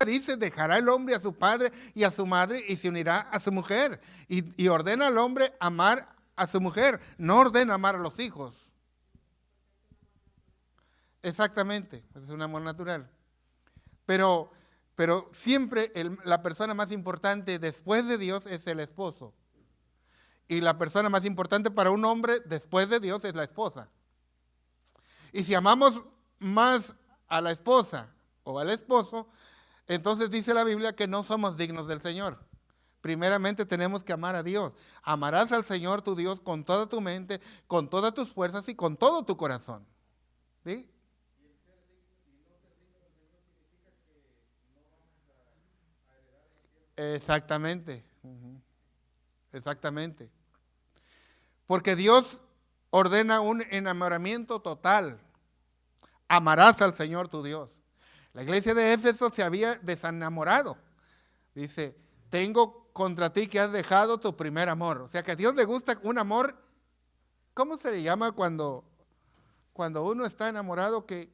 dice, dejará el hombre a su padre y a su madre y se unirá a su mujer. Y ordena al hombre amar a su mujer, no ordena amar a los hijos. Exactamente, es un amor natural. Pero siempre la persona más importante después de Dios es el esposo. Y la persona más importante para un hombre después de Dios es la esposa. Y si amamos más a la esposa o al esposo, entonces dice la Biblia que no somos dignos del Señor. Primeramente tenemos que amar a Dios. Amarás al Señor tu Dios con toda tu mente, con todas tus fuerzas y con todo tu corazón. ¿Sí? Exactamente. Exactamente. Porque Dios ordena un enamoramiento total. Amarás al Señor tu Dios. La iglesia de Éfeso se había desenamorado. Dice, tengo contra ti que has dejado tu primer amor. O sea que a Dios le gusta un amor, ¿cómo se le llama cuando uno está enamorado que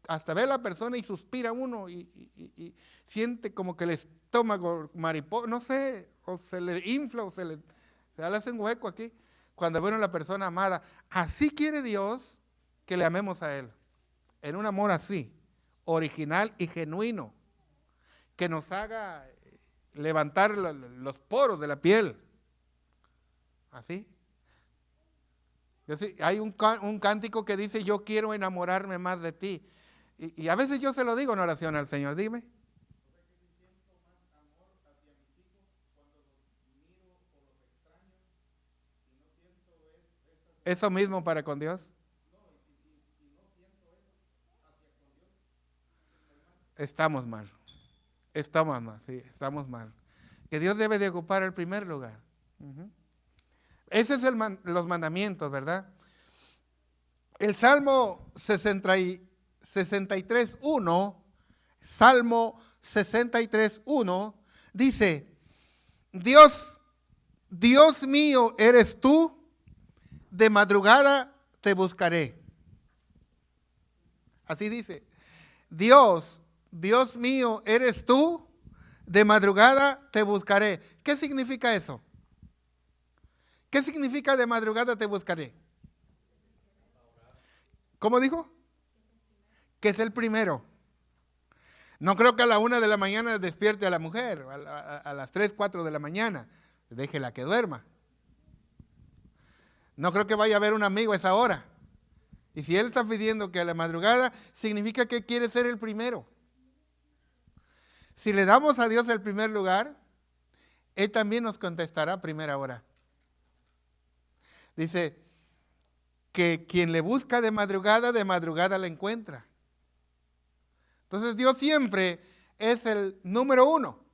hasta ve a la persona y suspira uno y siente como que el estómago mariposa, no sé, o se le infla o se le hace un hueco aquí, cuando ve a la persona amada? Así quiere Dios que le amemos a Él, en un amor así, original y genuino, que nos haga levantar los poros de la piel, así. Hay un cántico que dice, yo quiero enamorarme más de ti. Y a veces yo se lo digo en oración al Señor, dime. Eso mismo para con Dios. Estamos mal. Estamos mal, sí, estamos mal. Que Dios debe de ocupar el primer lugar. Ese es los mandamientos, ¿verdad? El Salmo 63:1, Salmo 63:1, dice, Dios mío eres tú, de madrugada te buscaré. Así dice, Dios mío eres tú, de madrugada te buscaré. ¿Qué significa eso? ¿Qué significa de madrugada te buscaré? ¿Cómo dijo? Que es el primero. No creo que a la 1 de la mañana despierte a la mujer, a las 3, 4 de la mañana. Déjela que duerma. No creo que vaya a ver un amigo a esa hora. Y si él está pidiendo que a la madrugada, significa que quiere ser el primero. Si le damos a Dios el primer lugar, Él también nos contestará a primera hora. Dice que quien le busca de madrugada la encuentra. Entonces Dios siempre es el número 1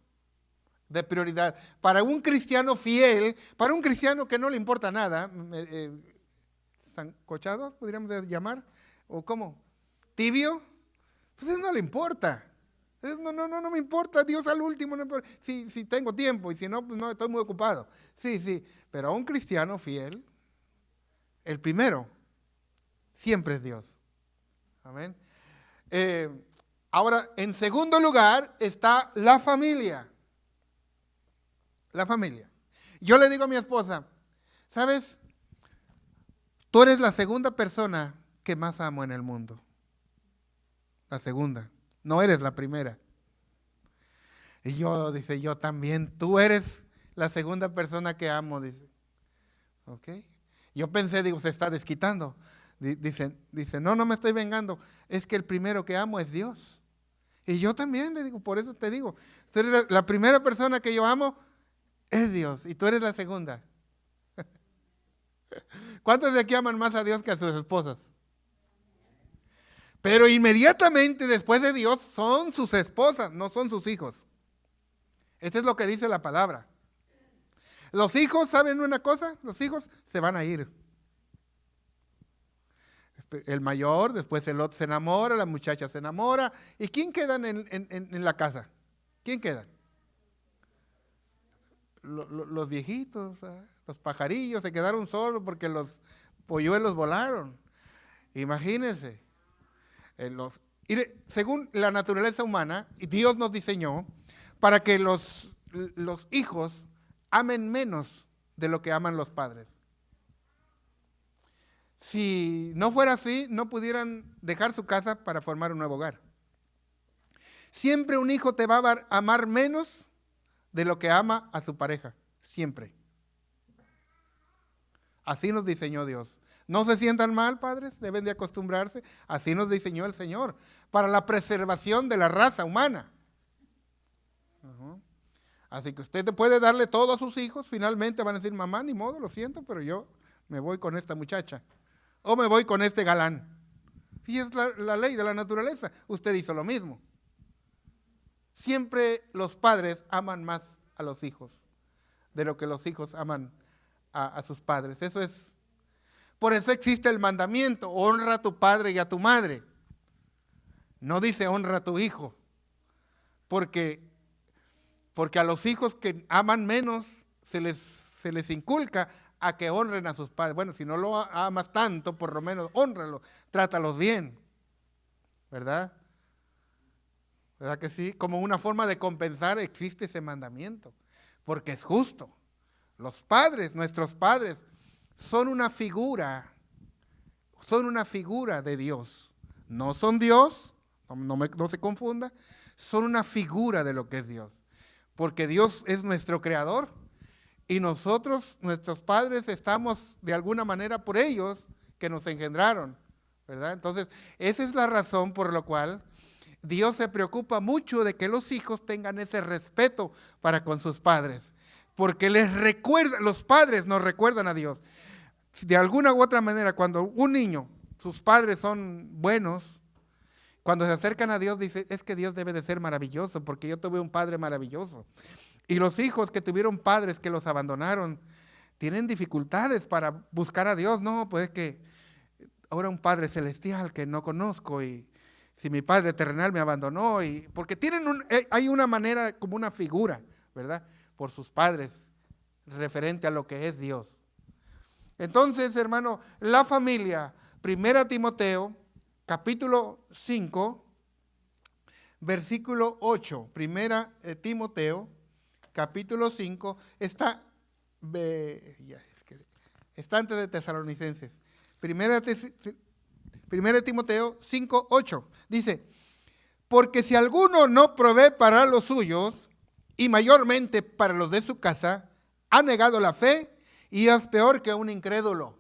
de prioridad. Para un cristiano fiel, para un cristiano que no le importa nada, sancochado, podríamos llamar, o ¿cómo? Tibio, pues eso no le importa. No me importa, Dios al último, no importa. Si tengo tiempo y si no, pues no, estoy muy ocupado. Sí, pero a un cristiano fiel, el primero siempre es Dios. Amén. Ahora, en segundo lugar está la familia. La familia. Yo le digo a mi esposa, ¿sabes? Tú eres la segunda persona que más amo en el mundo. La segunda. No eres la primera. Y dice, yo también. Tú eres la segunda persona que amo, dice. ¿Ok? Yo pensé, digo, se está desquitando. Dice, no me estoy vengando. Es que el primero que amo es Dios. Y yo también le digo, por eso te digo. Tú eres la primera persona que yo amo es Dios. Y tú eres la segunda. ¿Cuántos de aquí aman más a Dios que a sus esposas? Pero inmediatamente después de Dios son sus esposas, no son sus hijos. Eso es lo que dice la palabra. Los hijos, ¿saben una cosa? Los hijos se van a ir. El mayor, después el otro se enamora, la muchacha se enamora. ¿Y quién quedan en la casa? ¿Quién quedan? Los viejitos, los pajarillos se quedaron solos porque los polluelos volaron. Imagínense. Y según la naturaleza humana, Dios nos diseñó para que los hijos amen menos de lo que aman los padres. Si no fuera así, no pudieran dejar su casa para formar un nuevo hogar. Siempre un hijo te va a amar menos de lo que ama a su pareja. Siempre. Así nos diseñó Dios. No se sientan mal, padres, deben de acostumbrarse. Así nos diseñó el Señor, para la preservación de la raza humana. Así que usted puede darle todo a sus hijos, finalmente van a decir, mamá, ni modo, lo siento, pero yo me voy con esta muchacha. O me voy con este galán. Y es la ley de la naturaleza. Usted hizo lo mismo. Siempre los padres aman más a los hijos de lo que los hijos aman a sus padres. Por eso existe el mandamiento, honra a tu padre y a tu madre. No dice honra a tu hijo, porque a los hijos que aman menos se les inculca a que honren a sus padres. Bueno, si no lo amas tanto, por lo menos hónralo, trátalos bien, ¿verdad? ¿Verdad que sí? Como una forma de compensar existe ese mandamiento, porque es justo. Los padres, nuestros padres, son una figura de Dios. No son Dios, no se confunda, son una figura de lo que es Dios. Porque Dios es nuestro creador y nosotros, nuestros padres, estamos de alguna manera por ellos que nos engendraron, ¿verdad? Entonces, esa es la razón por la cual Dios se preocupa mucho de que los hijos tengan ese respeto para con sus padres. Porque los padres nos recuerdan a Dios. De alguna u otra manera, cuando un niño, sus padres son buenos, cuando se acercan a Dios, dice, es que Dios debe de ser maravilloso, porque yo tuve un padre maravilloso. Y los hijos que tuvieron padres que los abandonaron, tienen dificultades para buscar a Dios. No, pues es que ahora un Padre celestial que no conozco, y si mi Padre terrenal me abandonó, porque hay una manera, como una figura, ¿verdad? Por sus padres, referente a lo que es Dios. Entonces, hermano, la familia, 1 Timoteo, capítulo 5, versículo 8, 1 Timoteo, capítulo 5, está antes de Tesalonicenses. 1 Timoteo 5, 8, dice, porque si alguno no provee para los suyos, y mayormente para los de su casa, ha negado la fe y es peor que un incrédulo.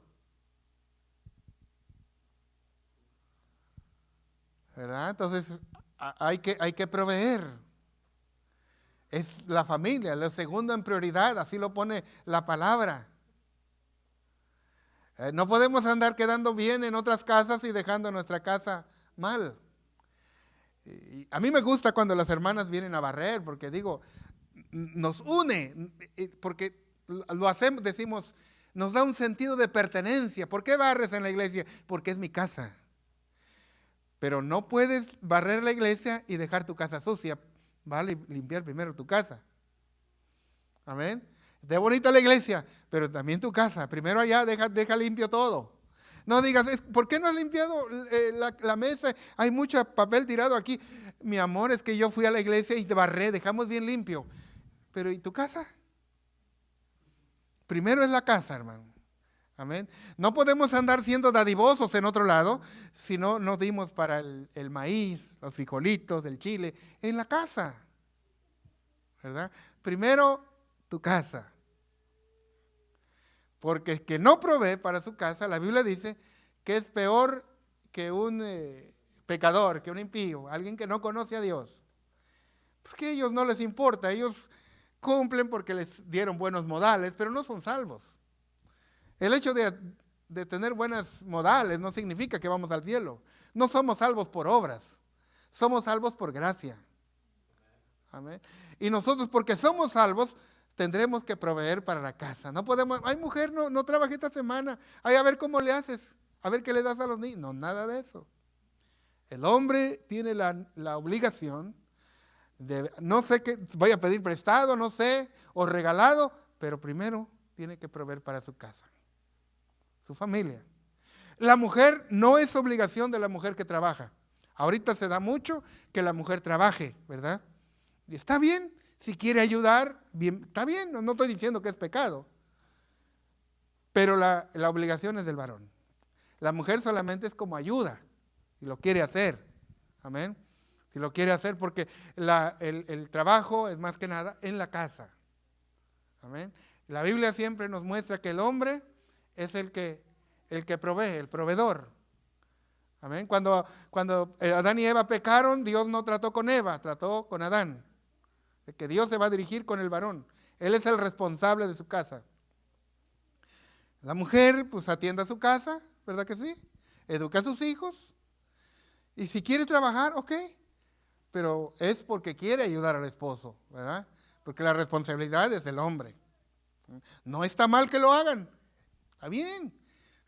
¿Verdad? Entonces hay que proveer. Es la familia, lo segundo en prioridad, así lo pone la palabra. No podemos andar quedando bien en otras casas y dejando nuestra casa mal. Y a mí me gusta cuando las hermanas vienen a barrer, porque digo, nos une, porque lo hacemos, decimos, nos da un sentido de pertenencia. ¿Por qué barres en la iglesia? Porque es mi casa. Pero no puedes barrer la iglesia y dejar tu casa sucia. Vale, limpiar primero tu casa. Amén. Está bonita la iglesia, pero también tu casa. Primero allá deja limpio todo. No digas, ¿por qué no has limpiado la mesa? Hay mucho papel tirado aquí. Mi amor, es que yo fui a la iglesia y te barré, dejamos bien limpio. Pero ¿y tu casa? Primero es la casa, hermano. Amén. No podemos andar siendo dadivosos en otro lado si no nos dimos para el maíz, los frijolitos, el chile, en la casa. ¿Verdad? Primero tu casa. Porque el que no provee para su casa, la Biblia dice que es peor que un pecador, que un impío, alguien que no conoce a Dios. Porque a ellos no les importa, ellos cumplen porque les dieron buenos modales, pero no son salvos. El hecho de tener buenos modales no significa que vamos al cielo. No somos salvos por obras, somos salvos por gracia. Amén. Y nosotros, porque somos salvos, tendremos que proveer para la casa. No podemos, ay mujer, no trabajé esta semana, ay, a ver cómo le haces, a ver qué le das a los niños. No, nada de eso. El hombre tiene la obligación de, no sé qué, voy a pedir prestado, no sé, o regalado, pero primero tiene que proveer para su casa, su familia. La mujer, no es obligación de la mujer que trabaja. Ahorita se da mucho que la mujer trabaje, ¿verdad? Y está bien, si quiere ayudar, bien, está bien, no estoy diciendo que es pecado. Pero la obligación es del varón. La mujer solamente es como ayuda, si lo quiere hacer. Amén. Si lo quiere hacer, porque el trabajo es más que nada en la casa. Amén. La Biblia siempre nos muestra que el hombre es el que provee, el proveedor. Amén. Cuando Adán y Eva pecaron, Dios no trató con Eva, trató con Adán. De que Dios se va a dirigir con el varón. Él es el responsable de su casa. La mujer, pues atiende a su casa, ¿verdad que sí? Educa a sus hijos. Y si quiere trabajar, ok. Pero es porque quiere ayudar al esposo, ¿verdad? Porque la responsabilidad es del hombre. No está mal que lo hagan. Está bien.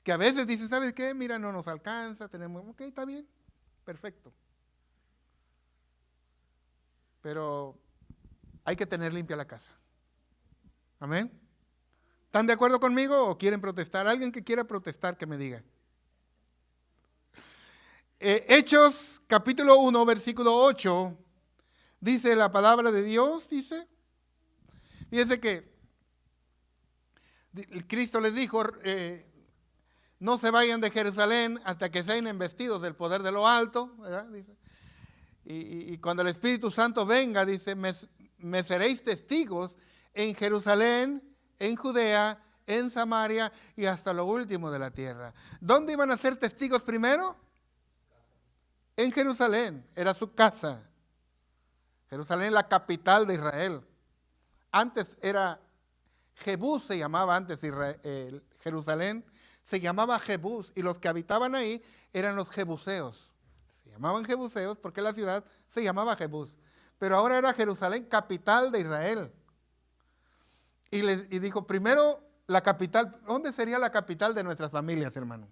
Que a veces dicen, ¿sabes qué? Mira, no nos alcanza, tenemos, ok, está bien, perfecto. Pero hay que tener limpia la casa. Amén. ¿Están de acuerdo conmigo o quieren protestar? Alguien que quiera protestar, que me diga. Hechos capítulo 1, versículo 8, dice la palabra de Dios, dice, fíjense que Cristo les dijo, no se vayan de Jerusalén hasta que sean investidos del poder de lo alto, ¿verdad? Dice, y cuando el Espíritu Santo venga, dice, me seréis testigos en Jerusalén, en Judea, en Samaria y hasta lo último de la tierra. ¿Dónde iban a ser testigos primero? En Jerusalén, era su casa. Jerusalén es la capital de Israel. Antes era Jebús, se llamaba antes Jerusalén, se llamaba Jebús, y los que habitaban ahí eran los jebuseos. Se llamaban jebuseos porque la ciudad se llamaba Jebús. Pero ahora era Jerusalén, capital de Israel. Y dijo, primero la capital, ¿dónde sería la capital de nuestras familias, hermano?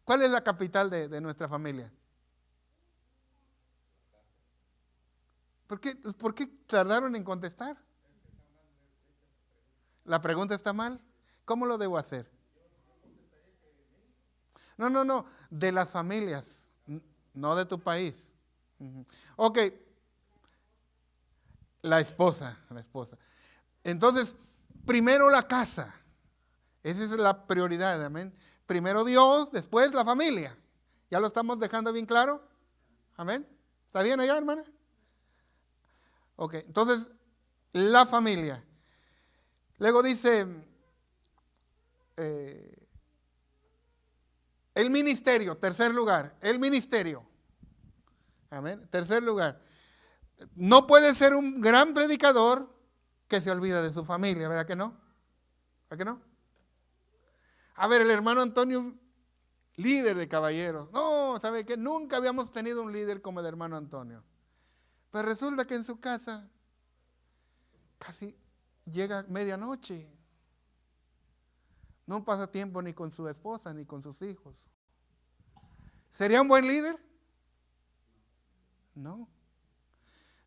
¿Cuál es la capital de nuestra familia? ¿Por qué tardaron en contestar? La pregunta está mal. ¿Cómo lo debo hacer? No, de las familias, no de tu país. Ok, la esposa. Entonces, primero la casa. Esa es la prioridad, amén. Primero Dios, después la familia. ¿Ya lo estamos dejando bien claro? Amén. ¿Está bien allá, hermana? Ok, entonces, la familia. Luego dice, el ministerio, tercer lugar, el ministerio. Amén. Tercer lugar. No puede ser un gran predicador que se olvida de su familia, ¿verdad que no? ¿Verdad que no? A ver, el hermano Antonio, líder de caballeros. No, ¿sabe qué? Nunca habíamos tenido un líder como el hermano Antonio. Pero resulta que en su casa casi llega medianoche. No pasa tiempo ni con su esposa ni con sus hijos. ¿Sería un buen líder? No.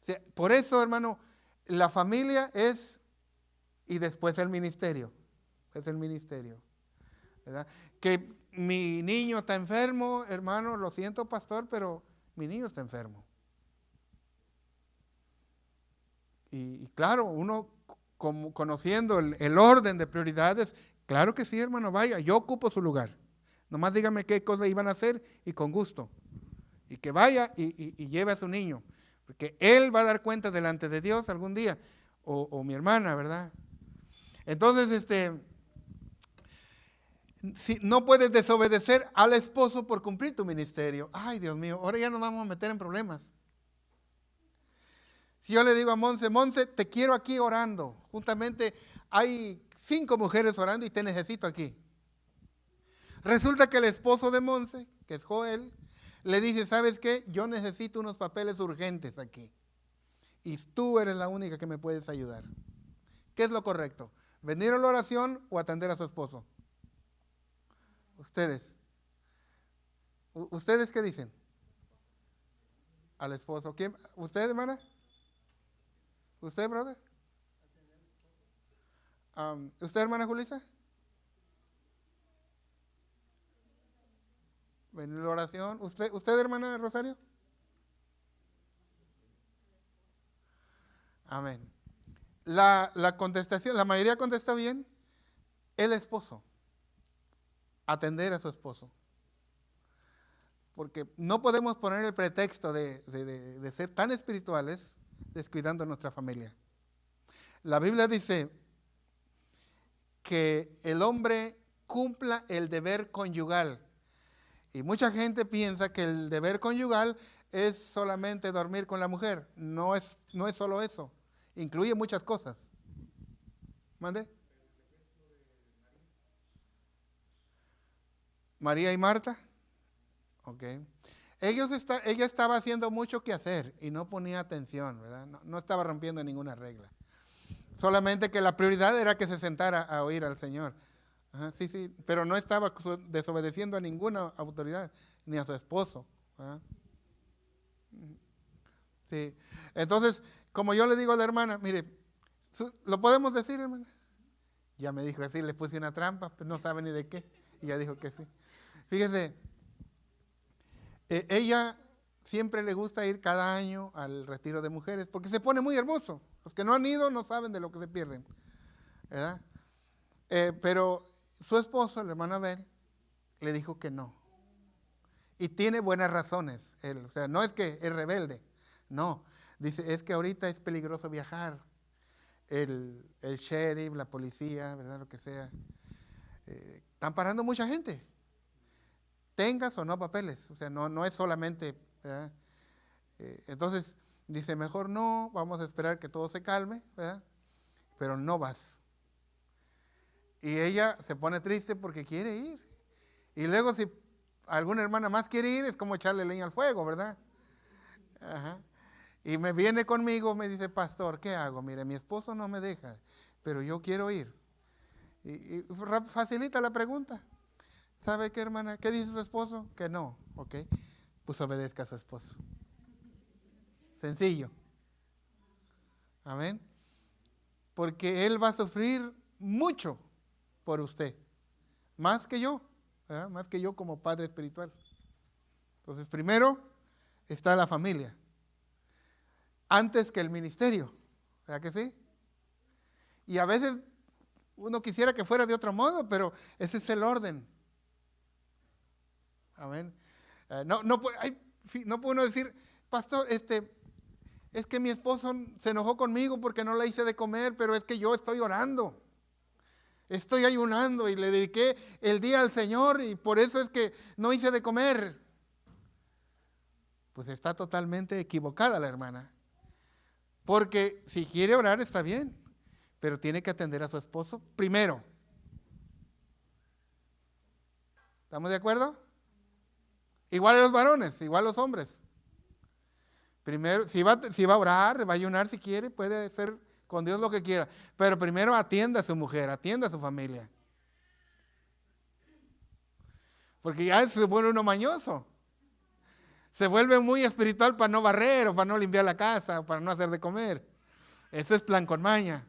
O sea, por eso, hermano, la familia es, y después el ministerio. Es el ministerio. ¿Verdad? Que mi niño está enfermo, hermano, lo siento, pastor, pero mi niño está enfermo. Y claro, uno como conociendo el orden de prioridades, claro que sí, hermano, vaya, yo ocupo su lugar. Nomás dígame qué cosas iban a hacer y con gusto. Y que vaya y lleve a su niño. Porque él va a dar cuenta delante de Dios algún día. O mi hermana, ¿verdad? Entonces, si no puedes desobedecer al esposo por cumplir tu ministerio. Ay, Dios mío, ahora ya nos vamos a meter en problemas. Si yo le digo a Monse, te quiero aquí orando. Juntamente hay 5 mujeres orando y te necesito aquí. Resulta que el esposo de Monse, que es Joel, le dice, ¿sabes qué? Yo necesito unos papeles urgentes aquí. Y tú eres la única que me puedes ayudar. ¿Qué es lo correcto? ¿Venir a la oración o atender a su esposo? Ustedes. ¿Ustedes qué dicen? Al esposo. ¿Quién? ¿Usted, hermana? ¿Usted, brother? ¿Usted, hermana Julissa? en la oración. ¿Usted, hermana Rosario? Amén. La contestación, la mayoría contesta bien. El esposo. Atender a su esposo. Porque no podemos poner el pretexto de ser tan espirituales descuidando a nuestra familia. La Biblia dice que el hombre cumpla el deber conyugal. Y mucha gente piensa que el deber conyugal es solamente dormir con la mujer. No es solo eso. Incluye muchas cosas. ¿Mande? María y Marta. Ok. Ella estaba haciendo mucho que hacer y no ponía atención, ¿verdad? No estaba rompiendo ninguna regla. Solamente que la prioridad era que se sentara a oír al Señor. Ajá, sí, pero no estaba desobedeciendo a ninguna autoridad, ni a su esposo. ¿Verdad? Sí. Entonces, como yo le digo a la hermana, mire, ¿lo podemos decir, hermana? Ya me dijo que sí, le puse una trampa, pero no sabe ni de qué. Y ya dijo que sí. Fíjese, ella siempre le gusta ir cada año al retiro de mujeres, porque se pone muy hermoso. Los que no han ido no saben de lo que se pierden, ¿verdad? Pero su esposo, el hermano Abel, le dijo que no. Y tiene buenas razones él. O sea, no es que es rebelde, no. Dice, es que ahorita es peligroso viajar. El sheriff, la policía, ¿verdad? Lo que sea. Están parando mucha gente. Tengas o no papeles. O sea, no es solamente, ¿verdad? Entonces, dice, mejor no, vamos a esperar que todo se calme, ¿verdad? Pero no vas. Y ella se pone triste porque quiere ir. Y luego si alguna hermana más quiere ir, es como echarle leña al fuego, ¿verdad? Ajá. Y me viene conmigo, me dice, pastor, ¿qué hago? Mire, mi esposo no me deja, pero yo quiero ir. Y facilita la pregunta. ¿Sabe qué, hermana? ¿Qué dice su esposo? Que no, ¿ok? Pues obedezca a su esposo. Sencillo. Amén. Porque él va a sufrir mucho por usted. Más que yo. ¿Verdad? Más que yo como padre espiritual. Entonces, primero está la familia. Antes que el ministerio. ¿Verdad que sí? Y a veces uno quisiera que fuera de otro modo, pero ese es el orden. Amén. No puede uno decir, pastor, es que mi esposo se enojó conmigo porque no le hice de comer, pero es que yo estoy orando. Estoy ayunando y le dediqué el día al Señor y por eso es que no hice de comer. Pues está totalmente equivocada la hermana. Porque si quiere orar está bien, pero tiene que atender a su esposo primero. ¿Estamos de acuerdo? Igual a los varones, igual a los hombres. Primero, si va a orar, va a ayunar si quiere, puede hacer con Dios lo que quiera. Pero primero atienda a su mujer, atienda a su familia. Porque ya se vuelve uno mañoso. Se vuelve muy espiritual para no barrer, o para no limpiar la casa, o para no hacer de comer. Eso es plan con maña.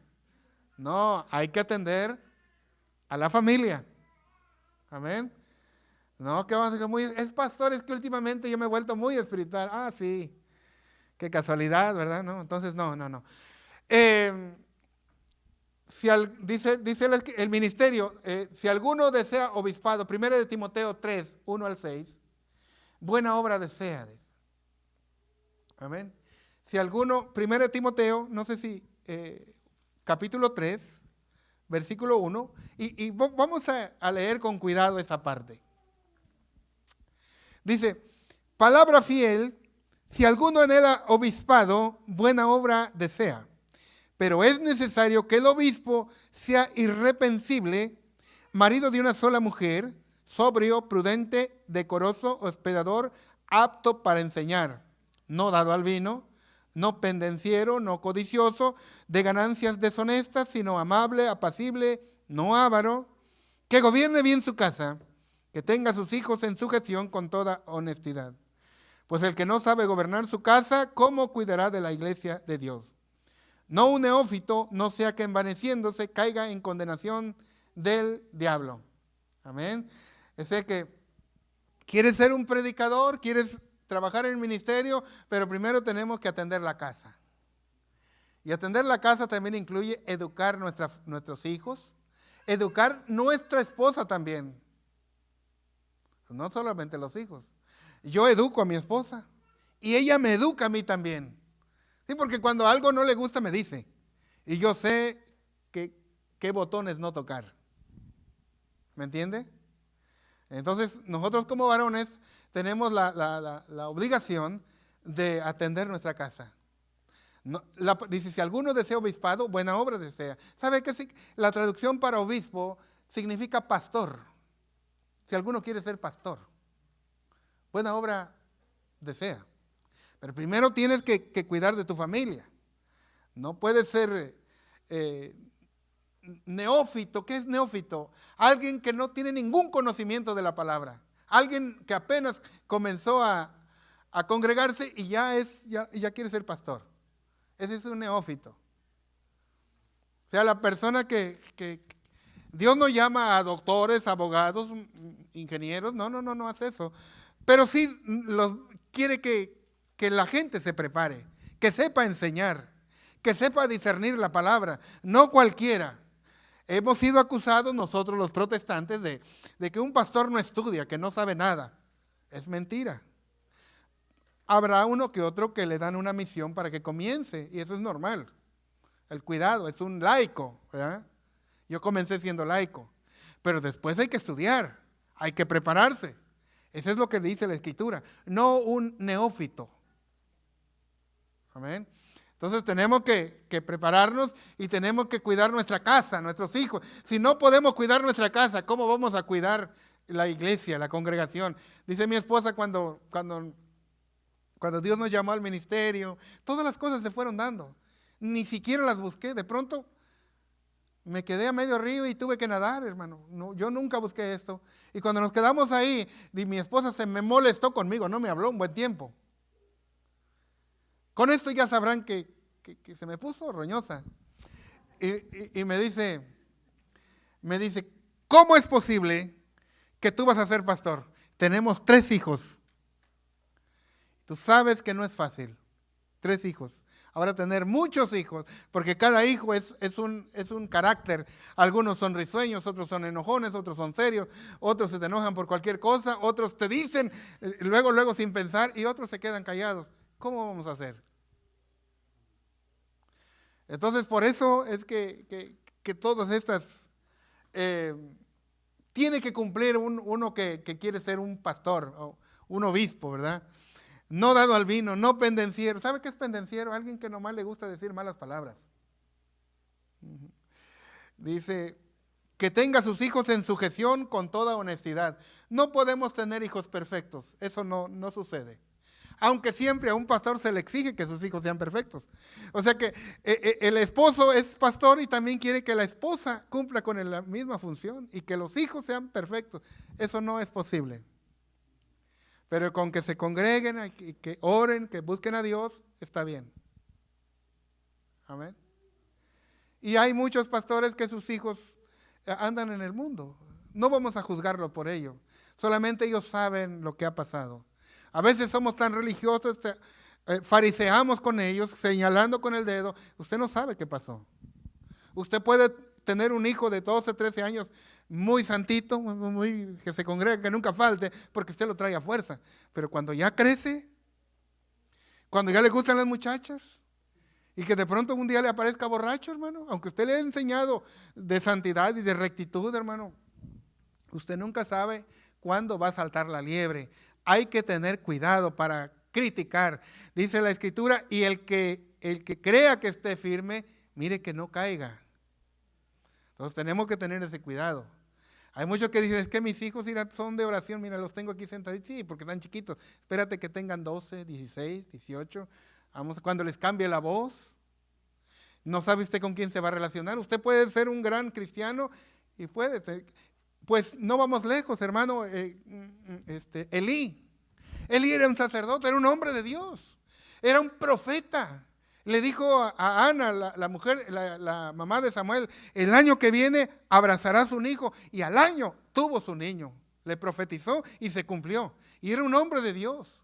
No, hay que atender a la familia. Amén. No, que vamos a decir, es pastor, es que últimamente yo me he vuelto muy espiritual. Ah, sí. Qué casualidad, ¿verdad? ¿No? Entonces, no. Dice el ministerio, si alguno desea obispado, 1 de Timoteo 3, 1 al 6, buena obra desea. Amén. Si alguno, 1 de Timoteo, no sé si, capítulo 3, versículo 1, y vamos a leer con cuidado esa parte. Dice, palabra fiel, si alguno anhela obispado, buena obra desea. Pero es necesario que el obispo sea irreprensible, marido de una sola mujer, sobrio, prudente, decoroso, hospedador, apto para enseñar, no dado al vino, no pendenciero, no codicioso, de ganancias deshonestas, sino amable, apacible, no avaro, que gobierne bien su casa, que tenga a sus hijos en sujeción con toda honestidad. Pues el que no sabe gobernar su casa, ¿cómo cuidará de la iglesia de Dios? No un neófito, no sea que envaneciéndose caiga en condenación del diablo. Amén. Es que ¿Quieres ser un predicador? ¿Quieres trabajar en el ministerio? Pero primero tenemos que atender la casa. Y atender la casa también incluye educar nuestros hijos, educar nuestra esposa también. No solamente los hijos. Yo educo a mi esposa y ella me educa a mí también. Sí, porque cuando algo no le gusta me dice. Y yo sé qué botones no tocar. ¿Me entiende? Entonces, nosotros como varones tenemos la obligación de atender nuestra casa. No, dice, si alguno desea obispado, buena obra desea. ¿Sabe qué? La traducción para obispo significa pastor. Si alguno quiere ser pastor, buena obra desea. Pero primero tienes que cuidar de tu familia. No puedes ser neófito. ¿Qué es neófito? Alguien que no tiene ningún conocimiento de la palabra. Alguien que apenas comenzó a congregarse y ya quiere ser pastor. Ese es un neófito. O sea, la persona que Dios no llama a doctores, abogados, ingenieros. No hace eso. Pero sí quiere que la gente se prepare, que sepa enseñar, que sepa discernir la palabra. No cualquiera. Hemos sido acusados nosotros los protestantes de que un pastor no estudia, que no sabe nada. Es mentira. Habrá uno que otro que le dan una misión para que comience, y eso es normal. El cuidado, es un laico, ¿verdad? Yo comencé siendo laico, pero después hay que estudiar, hay que prepararse. Eso es lo que dice la Escritura, no un neófito. Amén. Entonces tenemos que prepararnos y tenemos que cuidar nuestra casa, nuestros hijos. Si no podemos cuidar nuestra casa, ¿cómo vamos a cuidar la iglesia, la congregación? Dice mi esposa cuando Dios nos llamó al ministerio, todas las cosas se fueron dando. Ni siquiera las busqué. De pronto me quedé a medio río y tuve que nadar, hermano. No, yo nunca busqué esto. Y cuando nos quedamos ahí, mi esposa se me molestó conmigo, no me habló un buen tiempo. Con esto ya sabrán que se me puso roñosa. Y me dice, ¿cómo es posible que tú vas a ser pastor? Tenemos 3 hijos. Tú sabes que no es fácil. 3 hijos. Ahora tener muchos hijos, porque cada hijo es un carácter. Algunos son risueños, otros son enojones, otros son serios, otros se te enojan por cualquier cosa, otros te dicen luego sin pensar y otros se quedan callados. ¿Cómo vamos a hacer? Entonces, por eso es que todas estas tiene que cumplir uno que quiere ser un pastor o un obispo, ¿verdad? No dado al vino, no pendenciero. ¿Sabe qué es pendenciero? Alguien que nomás le gusta decir malas palabras. Dice, que tenga sus hijos en sujeción con toda honestidad. No podemos tener hijos perfectos, eso no sucede. Aunque siempre a un pastor se le exige que sus hijos sean perfectos. O sea que el esposo es pastor y también quiere que la esposa cumpla con la misma función y que los hijos sean perfectos. Eso no es posible. Pero con que se congreguen, que oren, que busquen a Dios, está bien. Amén. Y hay muchos pastores que sus hijos andan en el mundo. No vamos a juzgarlo por ello. Solamente ellos saben lo que ha pasado. A veces somos tan religiosos, fariseamos con ellos, señalando con el dedo. Usted no sabe qué pasó. Usted puede tener un hijo de 12, 13 años, muy santito, que se congrega, que nunca falte, porque usted lo trae a fuerza. Pero cuando ya crece, cuando ya le gustan las muchachas, y que de pronto un día le aparezca borracho, hermano, aunque usted le haya enseñado de santidad y de rectitud, hermano, usted nunca sabe cuándo va a saltar la liebre. Hay que tener cuidado para criticar. Dice la Escritura, y el que crea que esté firme, mire que no caiga. Entonces tenemos que tener ese cuidado. Hay muchos que dicen, es que mis hijos son de oración, mira, los tengo aquí sentaditos. Sí, porque están chiquitos. Espérate que tengan 12, 16, 18. Vamos, cuando les cambie la voz. No sabe usted con quién se va a relacionar. Usted puede ser un gran cristiano y puede ser. Pues no vamos lejos, hermano. Elí era un sacerdote, era un hombre de Dios. Era un profeta. Le dijo a Ana, la mujer, la mamá de Samuel, el año que viene abrazarás un hijo, y al año tuvo su niño. le profetizó y se cumplió. Y era un hombre de Dios.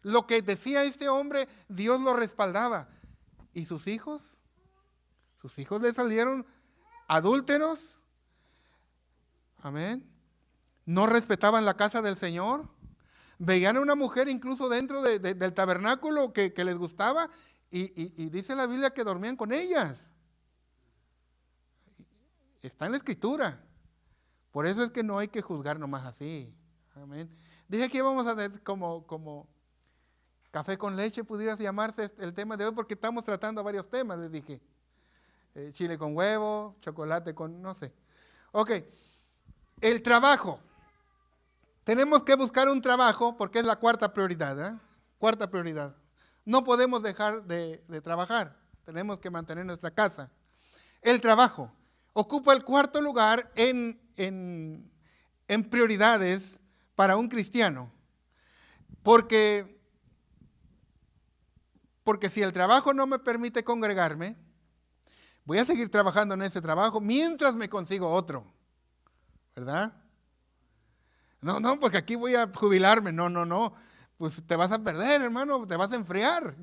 Lo que decía este hombre, Dios lo respaldaba. ¿Y sus hijos? Sus hijos le salieron adúlteros. Amén. No respetaban la casa del Señor. Veían a una mujer incluso dentro del tabernáculo que les gustaba y dice la Biblia que dormían con ellas. Está en la Escritura. Por eso es que no hay que juzgar nomás así. Amén. Dije que íbamos a ver como café con leche, pudiera llamarse el tema de hoy, porque estamos tratando varios temas, les dije. Chile con huevo, chocolate con, no sé. Ok, el trabajo. Tenemos que buscar un trabajo porque es la cuarta prioridad. Cuarta prioridad. No podemos dejar de trabajar. Tenemos que mantener nuestra casa. El trabajo ocupa el cuarto lugar en prioridades para un cristiano. Porque si el trabajo no me permite congregarme, voy a seguir trabajando en ese trabajo mientras me consigo otro. ¿Verdad? No, pues que aquí voy a jubilarme. No. Pues te vas a perder, hermano, te vas a enfriar.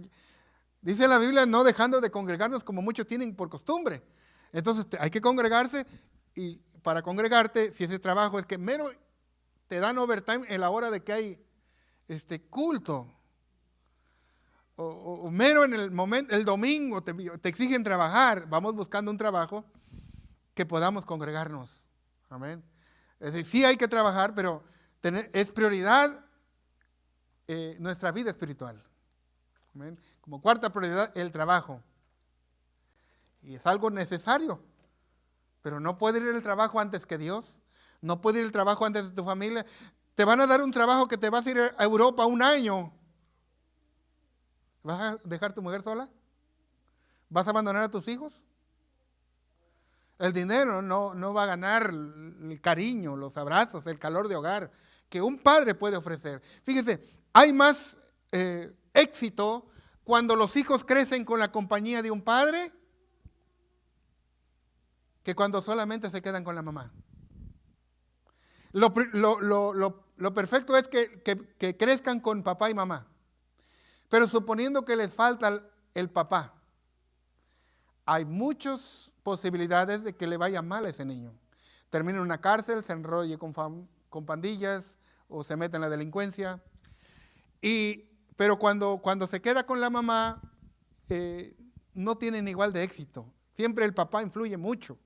Dice la Biblia, no dejando de congregarnos como muchos tienen por costumbre. Entonces hay que congregarse y para congregarte, si ese trabajo es que mero te dan overtime en la hora de que hay culto. O mero en el momento, el domingo te exigen trabajar. Vamos buscando un trabajo que podamos congregarnos. Amén. Es decir, sí hay que trabajar, pero es prioridad nuestra vida espiritual. Amén. Como cuarta prioridad, el trabajo. Y es algo necesario. Pero no puede ir el trabajo antes que Dios. No puede ir el trabajo antes de tu familia. Te van a dar un trabajo que te vas a ir a Europa un año. ¿Vas a dejar a tu mujer sola? ¿Vas a abandonar a tus hijos? El dinero no va a ganar el cariño, los abrazos, el calor de hogar que un padre puede ofrecer. Fíjese, hay más éxito cuando los hijos crecen con la compañía de un padre que cuando solamente se quedan con la mamá. Lo perfecto es que crezcan con papá y mamá. Pero suponiendo que les falta el papá, hay muchas posibilidades de que le vaya mal a ese niño. Termina en una cárcel, se enrolle con pandillas o se mete en la delincuencia. Pero cuando se queda con la mamá, no tienen igual de éxito. Siempre el papá influye mucho.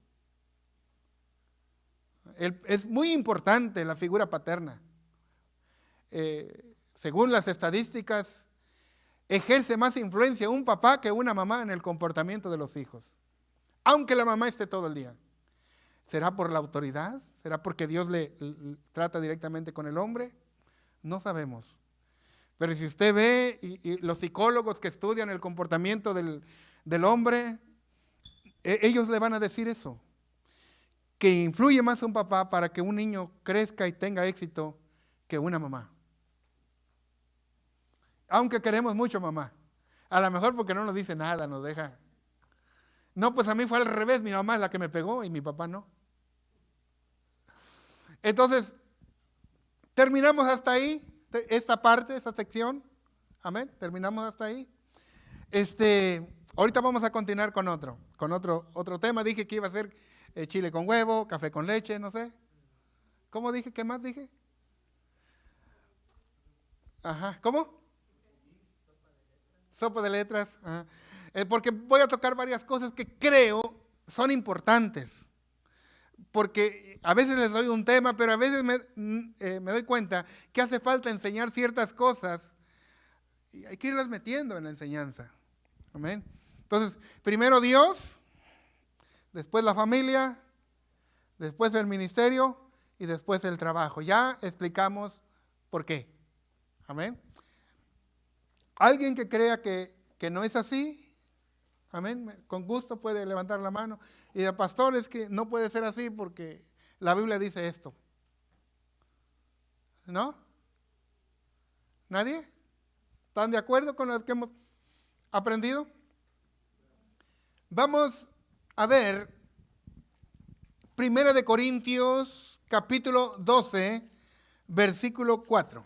Es muy importante la figura paterna. Según las estadísticas, ejerce más influencia un papá que una mamá en el comportamiento de los hijos. Aunque la mamá esté todo el día. ¿Será por la autoridad? ¿Será porque Dios le trata directamente con el hombre? No sabemos. Pero si usted ve, y los psicólogos que estudian el comportamiento del hombre, ellos le van a decir eso. Que influye más un papá para que un niño crezca y tenga éxito que una mamá. Aunque queremos mucho mamá. A lo mejor porque no nos dice nada, nos deja. No, pues a mí fue al revés, mi mamá es la que me pegó y mi papá no. Entonces, terminamos hasta ahí, esta parte, esta sección. Amén, terminamos hasta ahí. Ahorita vamos a continuar con otro tema. Dije que iba a ser chile con huevo, café con leche, no sé. ¿Cómo dije? ¿Qué más dije? Ajá, ¿cómo? Sopa de letras. Ajá. Porque voy a tocar varias cosas que creo son importantes. Porque a veces les doy un tema, pero a veces me doy cuenta que hace falta enseñar ciertas cosas y hay que irlas metiendo en la enseñanza. Amén. Entonces, primero Dios, después la familia, después el ministerio y después el trabajo. Ya explicamos por qué. Amén. Alguien que crea que no es así, amén, con gusto puede levantar la mano y el pastor, es que no puede ser así porque la Biblia dice esto. ¿No? ¿Nadie? ¿Están de acuerdo con lo que hemos aprendido? Vamos a ver 1 Corintios capítulo 12, versículo 4.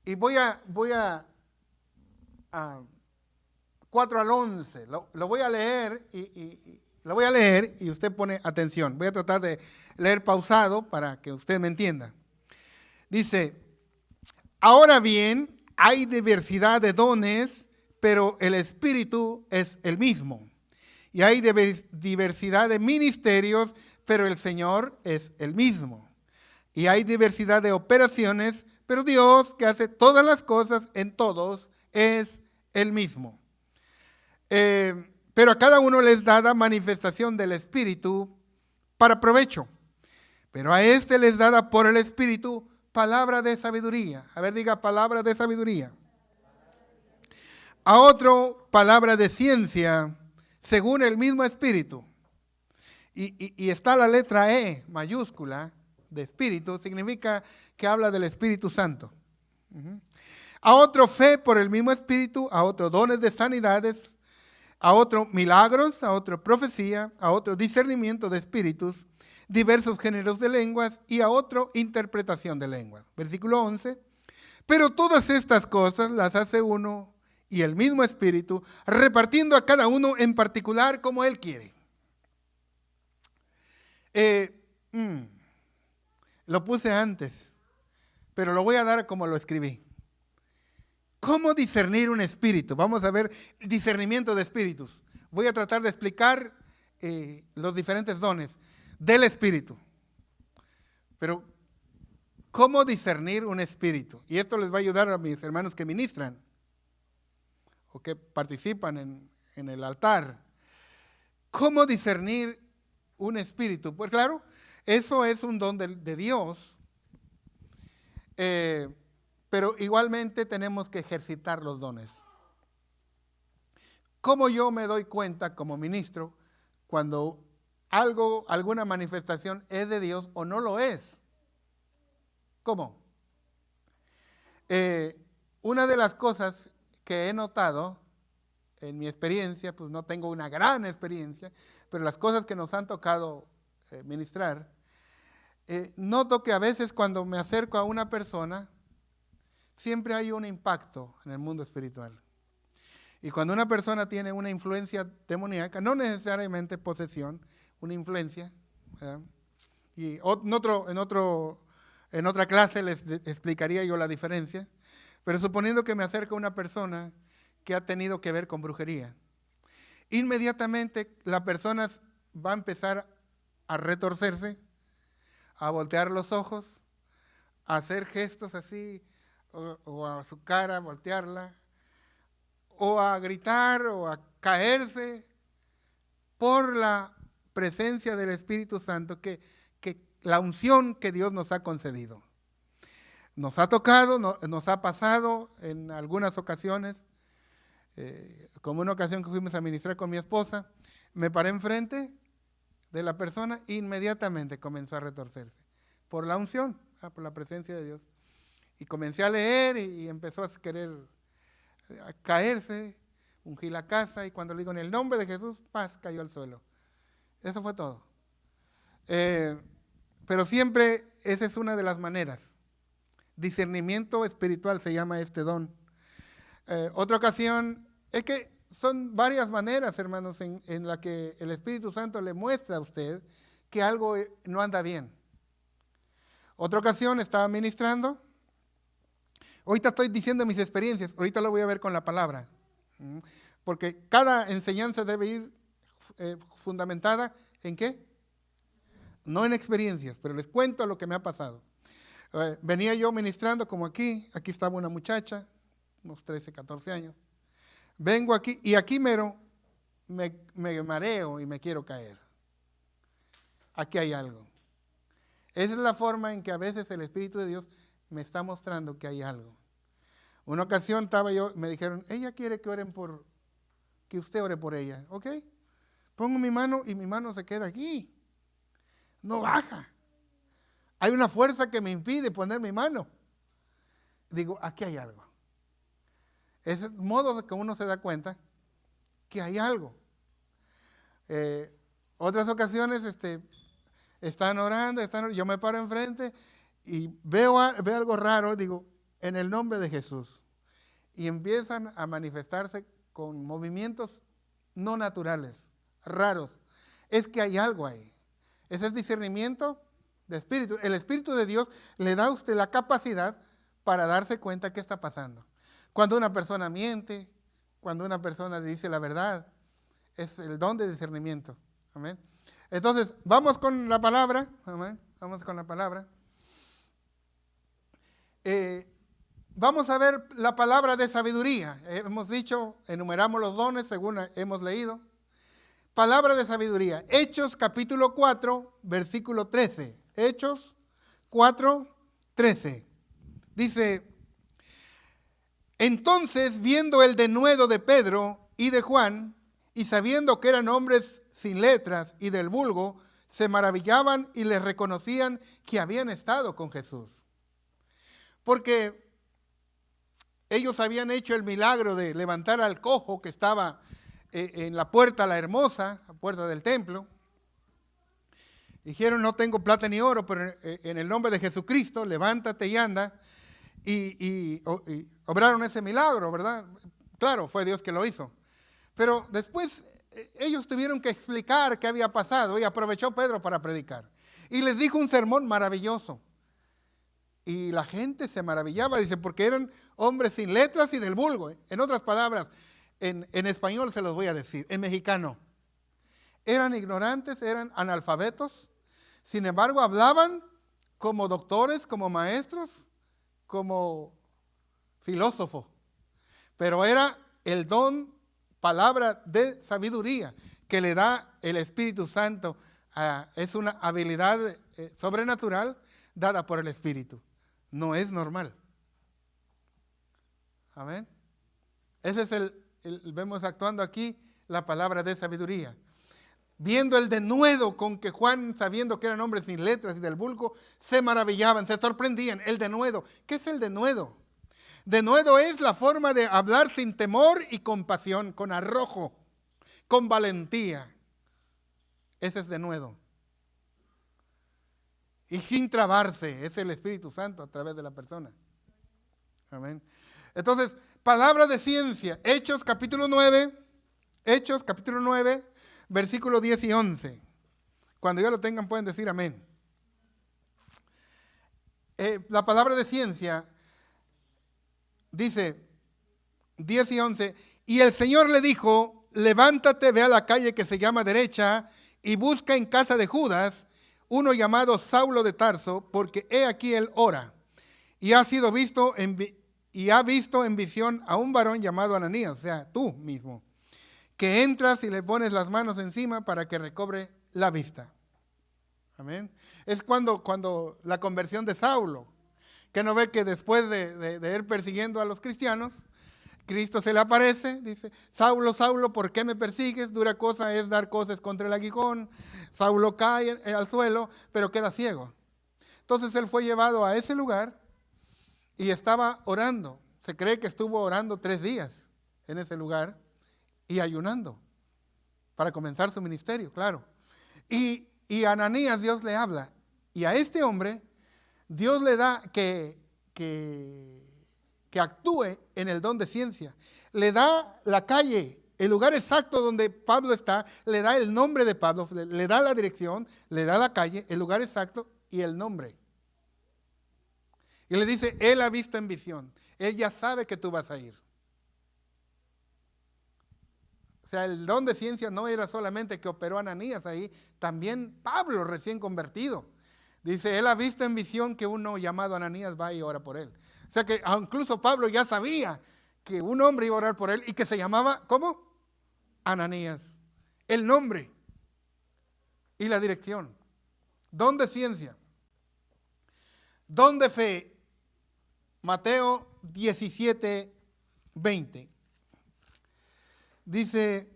Y voy a 4 al 11. Lo voy a leer lo voy a leer y usted pone atención. Voy a tratar de leer pausado para que usted me entienda. Dice, ahora bien, hay diversidad de dones, pero el Espíritu es el mismo. Y hay diversidad de ministerios, pero el Señor es el mismo. Y hay diversidad de operaciones, pero Dios, que hace todas las cosas en todos, es el mismo. Pero a cada uno les dada manifestación del Espíritu para provecho. Pero a este les dada por el Espíritu palabra de sabiduría. A ver, diga palabra de sabiduría. A otro palabra de ciencia, según el mismo Espíritu. Y está la letra E mayúscula de Espíritu, significa que habla del Espíritu Santo. A otro fe por el mismo Espíritu, a otro dones de sanidades, a otro milagros, a otro profecía, a otro discernimiento de espíritus, diversos géneros de lenguas y a otro interpretación de lenguas. Versículo 11. Pero todas estas cosas las hace uno y el mismo Espíritu, repartiendo a cada uno en particular como Él quiere. Lo puse antes, pero lo voy a dar como lo escribí. ¿Cómo discernir un espíritu? Vamos a ver discernimiento de espíritus. Voy a tratar de explicar los diferentes dones del espíritu. Pero, ¿cómo discernir un espíritu? Y esto les va a ayudar a mis hermanos que ministran o que participan en el altar. ¿Cómo discernir un espíritu? Pues claro, eso es un don de Dios. Pero igualmente tenemos que ejercitar los dones. ¿Cómo yo me doy cuenta como ministro cuando alguna manifestación es de Dios o no lo es? ¿Cómo? Una de las cosas que he notado en mi experiencia, pues no tengo una gran experiencia, pero las cosas que nos han tocado ministrar, noto que a veces cuando me acerco a una persona, siempre hay un impacto en el mundo espiritual. Y cuando una persona tiene una influencia demoníaca, no necesariamente posesión, una influencia, ¿verdad? Y en otra clase les explicaría yo la diferencia, pero suponiendo que me acerca una persona que ha tenido que ver con brujería, inmediatamente la persona va a empezar a retorcerse, a voltear los ojos, a hacer gestos así, o a su cara, voltearla, o a gritar, o a caerse, por la presencia del Espíritu Santo, que la unción que Dios nos ha concedido. Nos ha tocado, nos ha pasado en algunas ocasiones, como una ocasión que fuimos a ministrar con mi esposa, me paré enfrente de la persona e inmediatamente comenzó a retorcerse, por la unción, por la presencia de Dios. Y comencé a leer y empezó a querer a caerse, ungí la casa y cuando le digo en el nombre de Jesús, paz, cayó al suelo. Eso fue todo. Pero siempre esa es una de las maneras. Discernimiento espiritual se llama este don. Otra ocasión, es que son varias maneras, hermanos, en la que el Espíritu Santo le muestra a usted que algo no anda bien. Otra ocasión estaba ministrando. Ahorita estoy diciendo mis experiencias, ahorita lo voy a ver con la palabra. Porque cada enseñanza debe ir fundamentada ¿en qué? No en experiencias, pero les cuento lo que me ha pasado. Venía yo ministrando como aquí estaba una muchacha, unos 13, 14 años. Vengo aquí y aquí mero me mareo y me quiero caer. Aquí hay algo. Esa es la forma en que a veces el Espíritu de Dios me está mostrando que hay algo. Una ocasión me dijeron, ella quiere que usted ore por ella. ¿Ok? Pongo mi mano y mi mano se queda aquí. No baja. Hay una fuerza que me impide poner mi mano. Digo, aquí hay algo. Es el modo de que uno se da cuenta que hay algo. Otras ocasiones Están orando, yo me paro enfrente y veo algo raro, digo, en el nombre de Jesús. Y empiezan a manifestarse con movimientos no naturales, raros. Es que hay algo ahí. Ese es discernimiento de espíritu. El Espíritu de Dios le da a usted la capacidad para darse cuenta qué está pasando. Cuando una persona miente, cuando una persona dice la verdad, es el don de discernimiento. Amén. Entonces, vamos con la palabra. Amén. Vamos con la palabra. Vamos a ver la palabra de sabiduría. Hemos dicho, enumeramos los dones según hemos leído. Palabra de sabiduría. Hechos capítulo 4, versículo 13. Hechos 4, 13. Dice, entonces viendo el denuedo de Pedro y de Juan, y sabiendo que eran hombres sin letras y del vulgo, se maravillaban y les reconocían que habían estado con Jesús. Porque ellos habían hecho el milagro de levantar al cojo que estaba en la puerta la hermosa, la puerta del templo. Dijeron, no tengo plata ni oro, pero en el nombre de Jesucristo, levántate y anda. Y obraron ese milagro, ¿verdad? Claro, fue Dios que lo hizo. Pero después ellos tuvieron que explicar qué había pasado y aprovechó Pedro para predicar. Y les dijo un sermón maravilloso. Y la gente se maravillaba, dice, porque eran hombres sin letras y del vulgo. En otras palabras, en español se los voy a decir, en mexicano. Eran ignorantes, eran analfabetos, sin embargo hablaban como doctores, como maestros, como filósofos. Pero era el don, palabra de sabiduría que le da el Espíritu Santo. Es una habilidad sobrenatural dada por el Espíritu. No es normal. Amén. Ese es vemos actuando aquí la palabra de sabiduría. Viendo el denuedo con que Juan, sabiendo que eran hombres sin letras y del vulgo, se maravillaban, se sorprendían. El denuedo. ¿Qué es el denuedo? Denuedo es la forma de hablar sin temor y compasión, con arrojo, con valentía. Ese es denuedo. Y sin trabarse, es el Espíritu Santo a través de la persona. Amén. Entonces, palabra de ciencia, Hechos capítulo 9, versículos 10 y 11. Cuando ya lo tengan pueden decir amén. La palabra de ciencia dice 10 y 11, y el Señor le dijo, levántate, ve a la calle que se llama derecha y busca en casa de Judas uno llamado Saulo de Tarso, porque he aquí él ora, y ha visto en visión a un varón llamado Ananías, o sea, tú mismo, que entras y le pones las manos encima para que recobre la vista. Amén. Es cuando la conversión de Saulo, que no ve que después de ir persiguiendo a los cristianos, Cristo se le aparece, dice, Saulo, Saulo, ¿por qué me persigues? Dura cosa es dar cosas contra el aguijón. Saulo cae al suelo, pero queda ciego. Entonces él fue llevado a ese lugar y estaba orando. Se cree que estuvo orando 3 días en ese lugar y ayunando para comenzar su ministerio, claro. Y a Ananías Dios le habla. Y a este hombre Dios le da que actúe en el don de ciencia. Le da la calle, el lugar exacto donde Pablo está, le da el nombre de Pablo, le da la dirección, le da la calle, el lugar exacto y el nombre. Y le dice, él ha visto en visión, él ya sabe que tú vas a ir. O sea, el don de ciencia no era solamente que operó Ananías ahí, también Pablo recién convertido. Dice, él ha visto en visión que uno llamado Ananías va y ora por él. O sea que incluso Pablo ya sabía que un hombre iba a orar por él y que se llamaba, ¿cómo? Ananías. El nombre y la dirección. Don de ciencia. Don de fe. Mateo 17, 20. Dice,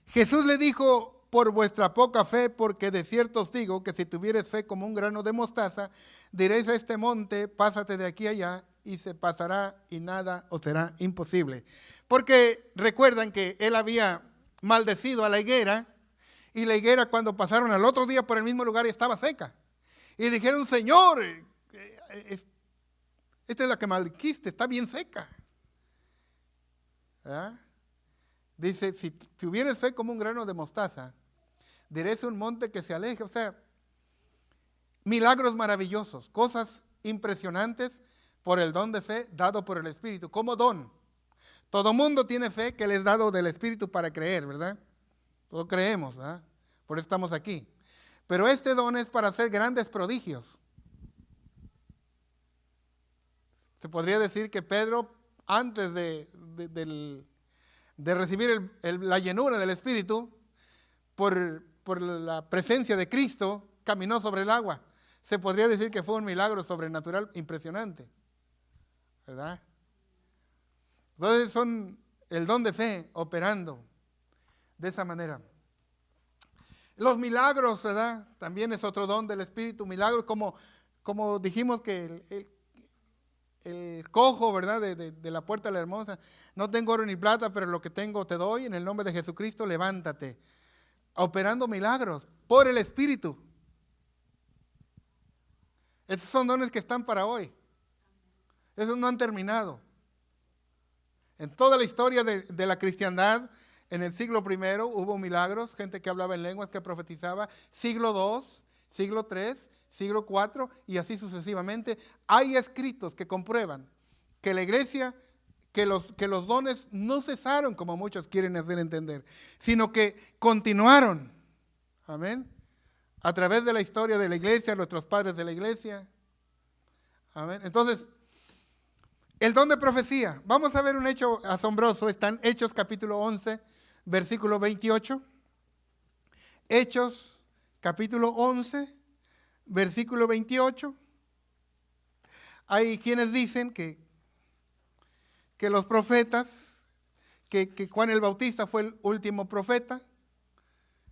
Jesús le dijo, por vuestra poca fe, porque de cierto os digo que si tuvieres fe como un grano de mostaza, diréis a este monte, pásate de aquí a allá, y se pasará y nada os será imposible. Porque recuerdan que él había maldecido a la higuera Y la higuera, cuando pasaron al otro día por el mismo lugar, estaba seca. Y dijeron, Señor, esta es la que maldijiste, está bien seca. ¿Ah? Dice, si tuvieres fe como un grano de mostaza, diréis a un monte que se aleje. O sea, milagros maravillosos, cosas impresionantes por el don de fe dado por el Espíritu, como don. Todo mundo tiene fe que le es dado del Espíritu para creer, ¿verdad? Todos creemos, ¿verdad? Por eso estamos aquí. Pero este don es para hacer grandes prodigios. Se podría decir que Pedro, antes de recibir la llenura del Espíritu, por la presencia de Cristo, caminó sobre el agua. Se podría decir que fue un milagro sobrenatural impresionante, ¿verdad? Entonces son el don de fe operando de esa manera. Los milagros, ¿verdad? También es otro don del Espíritu. Milagros como dijimos que el cojo, ¿verdad? De la puerta de la hermosa. No tengo oro ni plata, pero lo que tengo te doy. En el nombre de Jesucristo, levántate. Operando milagros por el Espíritu. Esos son dones que están para hoy. Esos no han terminado. En toda la historia de la cristiandad, en el siglo I hubo milagros, gente que hablaba en lenguas, que profetizaba. Siglo II, siglo III, siglo IV y así sucesivamente. Hay escritos que comprueban que la iglesia, que los dones no cesaron como muchos quieren hacer entender, sino que continuaron. Amén. A través de la historia de la iglesia, nuestros padres de la iglesia. Amén. Entonces, el don de profecía. Vamos a ver un hecho asombroso. Está en Hechos capítulo 11, versículo 28. Hechos capítulo 11, versículo 28. Hay quienes dicen que los profetas, que Juan el Bautista fue el último profeta.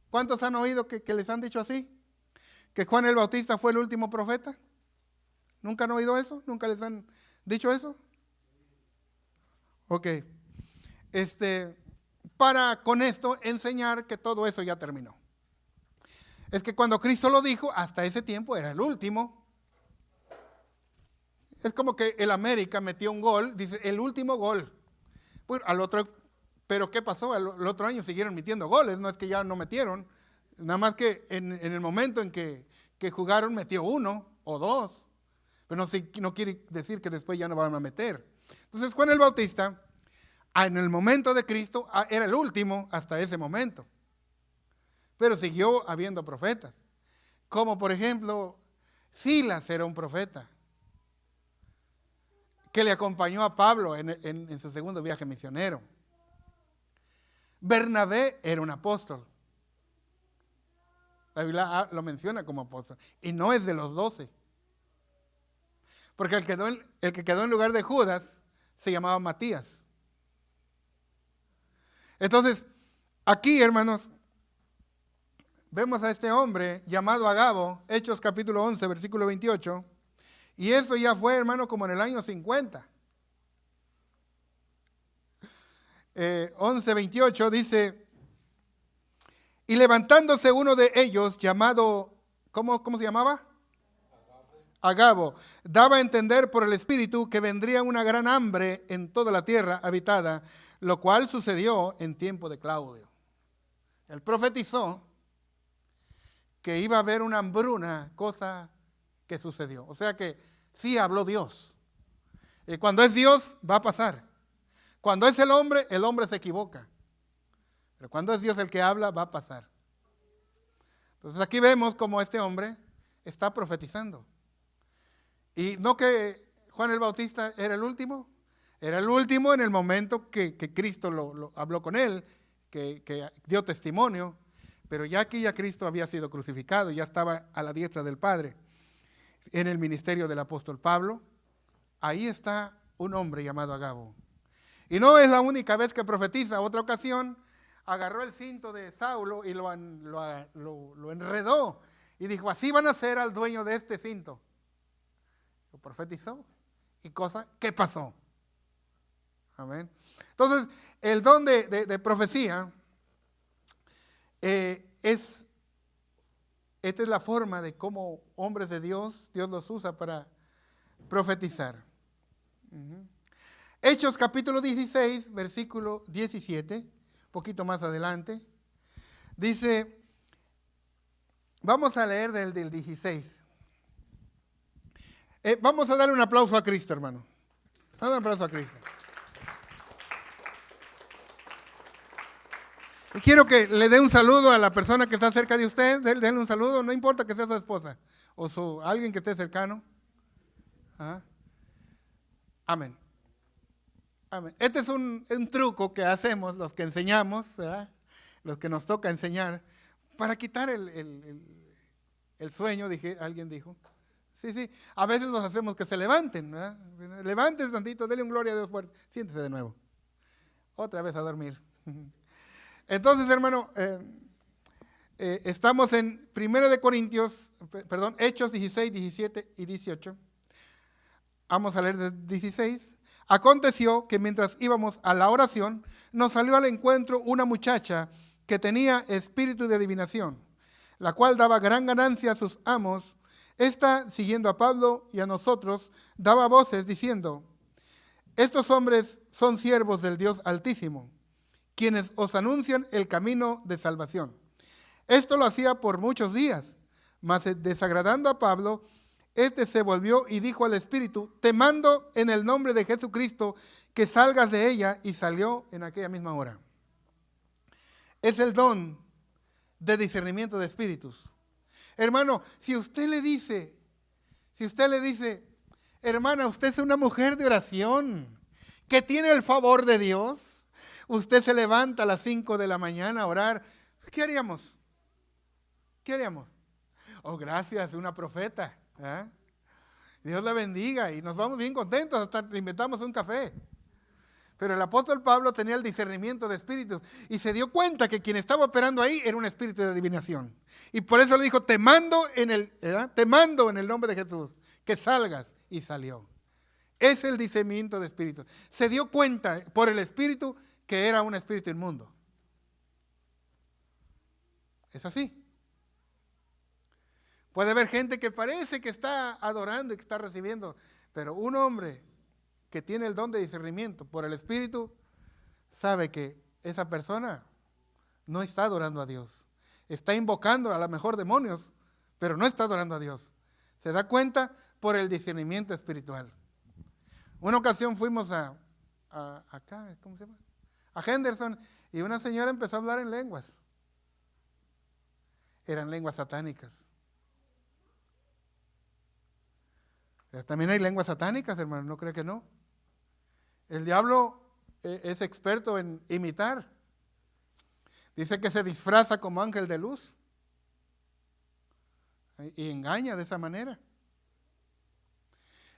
¿Cuántos han oído que les han dicho así? ¿Que Juan el Bautista fue el último profeta? ¿Nunca han oído eso? ¿Nunca les han dicho eso? Ok. Para con esto enseñar que todo eso ya terminó. Es que cuando Cristo lo dijo, hasta ese tiempo era el último. Es como que el América metió un gol, dice, el último gol. Pues, pero ¿qué pasó? El otro año siguieron metiendo goles, no es que ya no metieron. Nada más que en el momento en que jugaron metió uno o dos. Pero no quiere decir que después ya no van a meter. Entonces Juan el Bautista, en el momento de Cristo, era el último hasta ese momento. Pero siguió habiendo profetas. Como por ejemplo, Silas era un profeta que le acompañó a Pablo en su segundo viaje misionero. Bernabé era un apóstol. La Biblia lo menciona como apóstol. Y no es de los 12. Porque el que quedó en lugar de Judas se llamaba Matías. Entonces, aquí, hermanos, vemos a este hombre llamado Agabo, Hechos capítulo 11, versículo 28. Y eso ya fue, hermano, como en el año 50. 11:28 dice, y levantándose uno de ellos llamado, ¿cómo se llamaba? Agabo, daba a entender por el Espíritu que vendría una gran hambre en toda la tierra habitada, lo cual sucedió en tiempo de Claudio. Él profetizó que iba a haber una hambruna, cosa que sucedió. O sea que sí habló Dios. Y cuando es Dios, va a pasar. Cuando es el hombre se equivoca. Pero cuando es Dios el que habla, va a pasar. Entonces aquí vemos cómo este hombre está profetizando. Y no que Juan el Bautista era el último en el momento que Cristo lo habló con él, que dio testimonio, pero ya aquí ya Cristo había sido crucificado, ya estaba a la diestra del Padre. En el ministerio del apóstol Pablo, ahí está un hombre llamado Agabo. Y no es la única vez que profetiza. Otra ocasión agarró el cinto de Saulo y lo enredó y dijo, así van a hacer al dueño de este cinto. Lo profetizó. ¿Y qué pasó? Amén. Entonces, el don de profecía esta es la forma de cómo hombres de Dios los usa para profetizar. Hechos capítulo 16, versículo 17, un poquito más adelante, dice, vamos a leer del 16. Vamos a darle un aplauso a Cristo, hermano. Vamos a dar un aplauso a Cristo. Y quiero que le dé un saludo a la persona que está cerca de usted. Denle un saludo, no importa que sea su esposa o alguien que esté cercano. Amén. Amén. Este es un truco que hacemos los que enseñamos, ¿verdad? Los que nos toca enseñar, para quitar el sueño, alguien dijo. Sí, a veces los hacemos que se levanten, ¿verdad? Levántese tantito, denle un gloria a Dios fuerte, siéntese de nuevo. Otra vez a dormir. Entonces, hermano, estamos en Hechos 16, 17 y 18. Vamos a leer del 16. Aconteció que mientras íbamos a la oración, nos salió al encuentro una muchacha que tenía espíritu de adivinación, la cual daba gran ganancia a sus amos. Esta, siguiendo a Pablo y a nosotros, daba voces diciendo, estos hombres son siervos del Dios Altísimo, quienes os anuncian el camino de salvación. Esto lo hacía por muchos días, mas desagradando a Pablo, este se volvió y dijo al espíritu, te mando en el nombre de Jesucristo que salgas de ella, y salió en aquella misma hora. Es el don de discernimiento de espíritus. Hermano, si usted le dice, hermana, usted es una mujer de oración, que tiene el favor de Dios, usted se levanta a las 5 de la mañana a orar, ¿qué haríamos? Oh, gracias, una profeta. Dios la bendiga y nos vamos bien contentos, hasta le inventamos un café. Pero el apóstol Pablo tenía el discernimiento de espíritus y se dio cuenta que quien estaba operando ahí era un espíritu de adivinación. Y por eso le dijo, te mando en el nombre de Jesús, que salgas. Y salió. Es el discernimiento de espíritus. Se dio cuenta por el espíritu que era un espíritu inmundo. Es así. Puede haber gente que parece que está adorando y que está recibiendo, pero un hombre que tiene el don de discernimiento por el Espíritu sabe que esa persona no está adorando a Dios. Está invocando a lo mejor demonios, pero no está adorando a Dios. Se da cuenta por el discernimiento espiritual. Una ocasión fuimos acá, ¿cómo se llama? A Henderson, y una señora empezó a hablar en lenguas. Eran lenguas satánicas. También hay lenguas satánicas, hermano, no cree que no. El diablo es experto en imitar. Dice que se disfraza como ángel de luz y engaña de esa manera.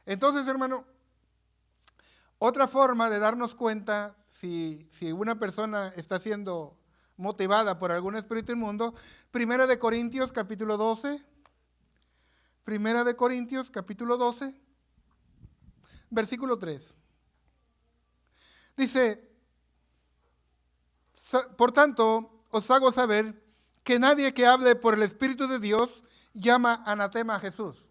Entonces, hermano, otra forma de darnos cuenta si una persona está siendo motivada por algún espíritu inmundo, 1 Corintios capítulo 12, 1 Corintios capítulo 12, versículo 3. Dice, por tanto, os hago saber que nadie que hable por el Espíritu de Dios llama anatema a Jesús.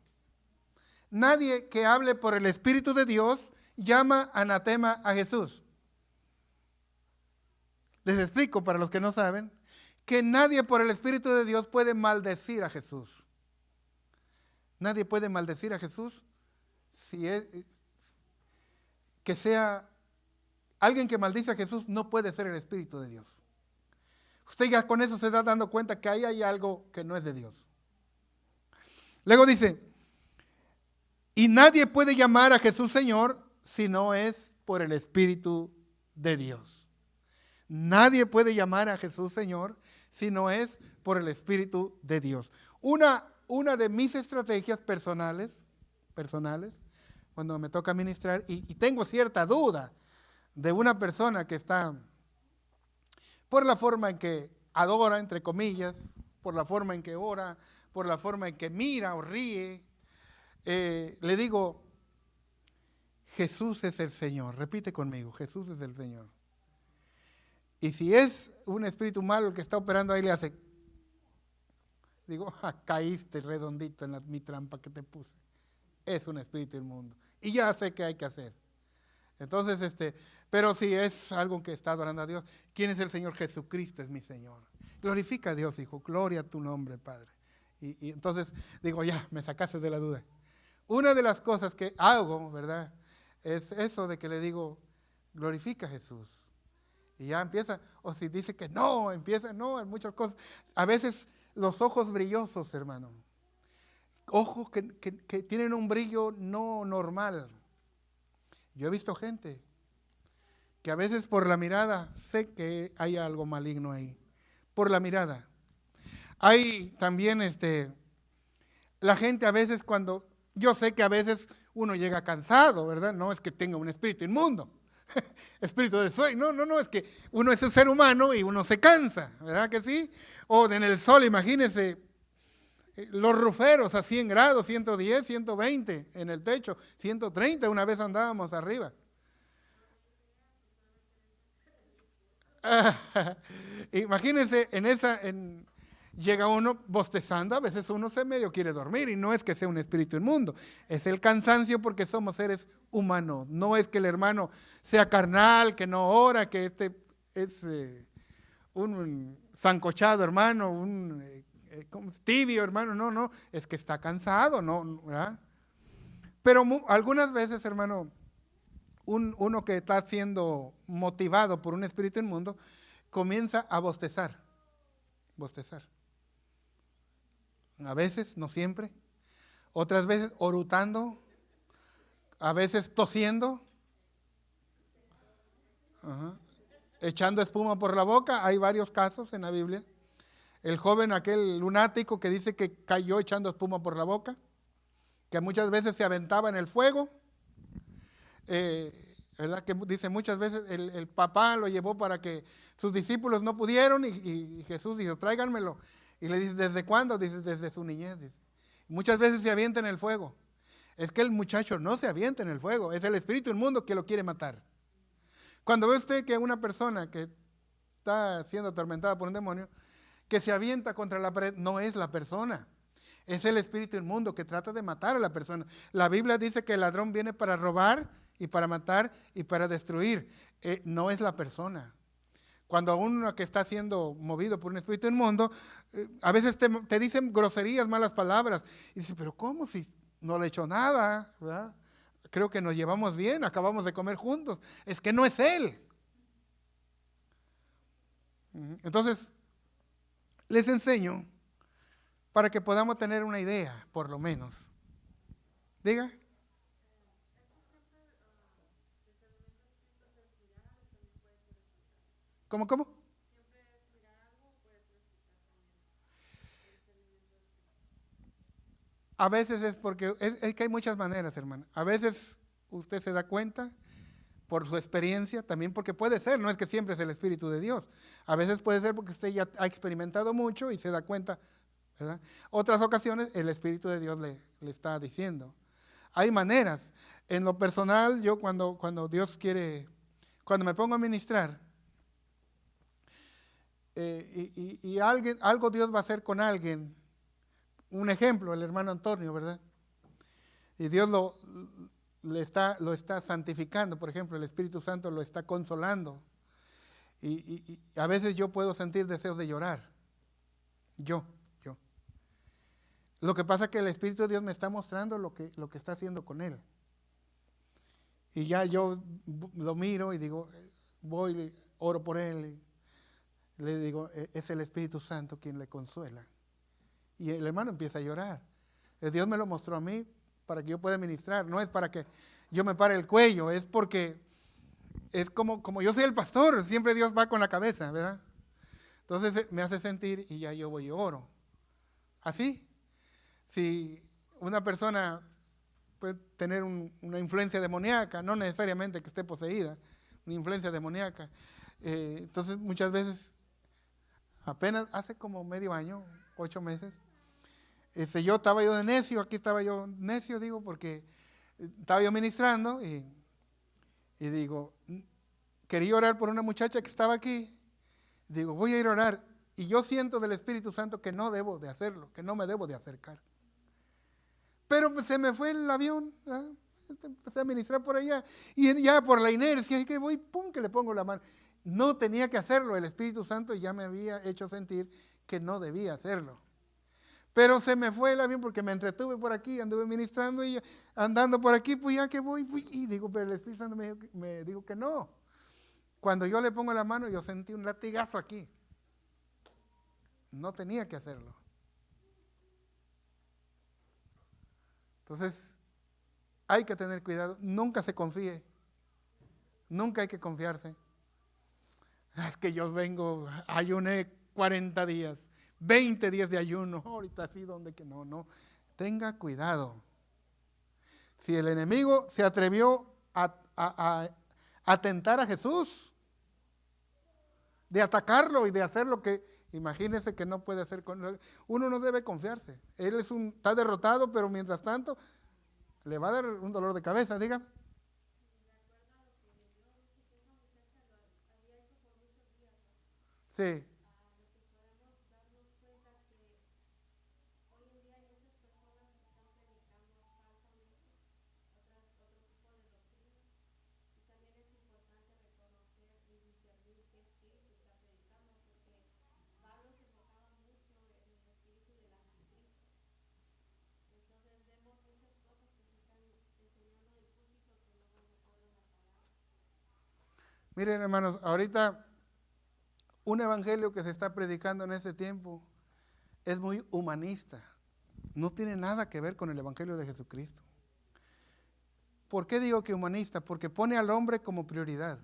Nadie que hable por el Espíritu de Dios llama anatema a Jesús. Les explico para los que no saben, que nadie por el Espíritu de Dios puede maldecir a Jesús. Nadie puede maldecir a Jesús que sea alguien que maldice a Jesús, no puede ser el Espíritu de Dios. Usted ya con eso se está dando cuenta que ahí hay algo que no es de Dios. Luego dice, y nadie puede llamar a Jesús Señor si no es por el Espíritu de Dios. Nadie puede llamar a Jesús Señor si no es por el Espíritu de Dios. Una de mis estrategias personales, cuando me toca ministrar, y tengo cierta duda de una persona que está, por la forma en que adora, entre comillas, por la forma en que ora, por la forma en que mira o ríe, le digo, Jesús es el Señor. Repite conmigo, Jesús es el Señor. Y si es un espíritu malo el que está operando ahí, le hace, Digo, caíste redondito en mi trampa que te puse. Es un espíritu inmundo. Y ya sé qué hay que hacer. Entonces, pero si es algo que está adorando a Dios, ¿quién es el Señor? Jesucristo es mi Señor. Glorifica a Dios, hijo. Gloria a tu nombre, Padre. Y entonces digo, ya, me sacaste de la duda. Una de las cosas que hago, ¿verdad? Es eso de que le digo, glorifica a Jesús. Y ya empieza, o si dice que no, empieza, no, en muchas cosas. A veces los ojos brillosos, hermano. Ojos que tienen un brillo no normal. Yo he visto gente que a veces por la mirada sé que hay algo maligno ahí. Por la mirada. Hay también la gente a veces cuando, yo sé que a veces uno llega cansado, ¿verdad? No es que tenga un espíritu inmundo, espíritu de sueño, no, es que uno es un ser humano y uno se cansa, ¿verdad que sí? O en el sol, imagínense, los ruferos a 100 grados, 110, 120 en el techo, 130, una vez andábamos arriba. Imagínense, llega uno bostezando, a veces uno se medio quiere dormir y no es que sea un espíritu inmundo, es el cansancio porque somos seres humanos, no es que el hermano sea carnal, que no ora, que es un sancochado hermano, un tibio hermano, no, es que está cansado, no, ¿verdad? Pero algunas veces, hermano, uno que está siendo motivado por un espíritu inmundo, comienza a bostezar. A veces, no siempre. Otras veces orutando. A veces tosiendo. Echando espuma por la boca. Hay varios casos en la Biblia. El joven, aquel lunático que dice que cayó echando espuma por la boca, que muchas veces se aventaba en el fuego. ¿Verdad? Que dice muchas veces el papá lo llevó para que sus discípulos no pudieron y Jesús dijo, tráiganmelo. Y le dice, ¿desde cuándo? Dice, desde su niñez. Dice. Muchas veces se avienta en el fuego. Es que el muchacho no se avienta en el fuego, es el espíritu inmundo que lo quiere matar. Cuando ve usted que una persona que está siendo atormentada por un demonio, que se avienta contra la pared, no es la persona. Es el espíritu inmundo que trata de matar a la persona. La Biblia dice que el ladrón viene para robar y para matar y para destruir. No es la persona. Cuando uno que está siendo movido por un espíritu inmundo, a veces te dicen groserías, malas palabras. Y dices, pero ¿cómo si no le he hecho nada? ¿Verdad? Creo que nos llevamos bien, acabamos de comer juntos. Es que no es él. Entonces, les enseño para que podamos tener una idea, por lo menos. Diga. ¿Cómo? A veces es porque, es que hay muchas maneras, hermano. A veces usted se da cuenta por su experiencia, también porque puede ser, no es que siempre es el Espíritu de Dios. A veces puede ser porque usted ya ha experimentado mucho y se da cuenta, ¿verdad? Otras ocasiones el Espíritu de Dios le está diciendo. Hay maneras. En lo personal, yo cuando Dios quiere, cuando me pongo a ministrar, y algo Dios va a hacer con alguien. Un ejemplo, el hermano Antonio, ¿verdad? Y Dios lo está santificando, por ejemplo, el Espíritu Santo lo está consolando. Y a veces yo puedo sentir deseos de llorar. Yo. Lo que pasa es que el Espíritu de Dios me está mostrando lo que está haciendo con él. Y ya yo lo miro y digo, voy, oro por él. Y le digo, es el Espíritu Santo quien le consuela. Y el hermano empieza a llorar. Dios me lo mostró a mí para que yo pueda ministrar. No es para que yo me pare el cuello, es porque es como yo soy el pastor, siempre Dios va con la cabeza, ¿verdad? Entonces me hace sentir y ya yo voy y oro. Así, si una persona puede tener una influencia demoníaca, no necesariamente que esté poseída, una influencia demoníaca, entonces muchas veces, apenas hace como medio año, 8 meses, yo estaba yo de necio, aquí estaba yo necio, digo, porque estaba yo ministrando y digo, quería orar por una muchacha que estaba aquí. Digo, voy a ir a orar. Y yo siento del Espíritu Santo que no debo de hacerlo, que no me debo de acercar. Pero pues, se me fue el avión, ¿verdad? Empecé a ministrar por allá. Y ya por la inercia, y que voy, pum, que le pongo la mano. No tenía que hacerlo, el Espíritu Santo ya me había hecho sentir que no debía hacerlo. Pero se me fue el avión porque me entretuve por aquí, anduve ministrando y andando por aquí, pues ya que voy, y digo, pero el Espíritu Santo me dijo que no. Cuando yo le pongo la mano, yo sentí un latigazo aquí. No tenía que hacerlo. Entonces, hay que tener cuidado, nunca se confíe, nunca hay que confiarse. Es que yo vengo, ayuné 40 días, 20 días de ayuno, ahorita sí, donde que no. Tenga cuidado. Si el enemigo se atrevió a tentar a Jesús, de atacarlo y de hacer lo que, imagínese que no puede hacer con él. Uno no debe confiarse. Él está derrotado, pero mientras tanto le va a dar un dolor de cabeza, diga. Sí. Miren, hermanos, ahorita un evangelio que se está predicando en este tiempo es muy humanista. No tiene nada que ver con el evangelio de Jesucristo. ¿Por qué digo que humanista? Porque pone al hombre como prioridad.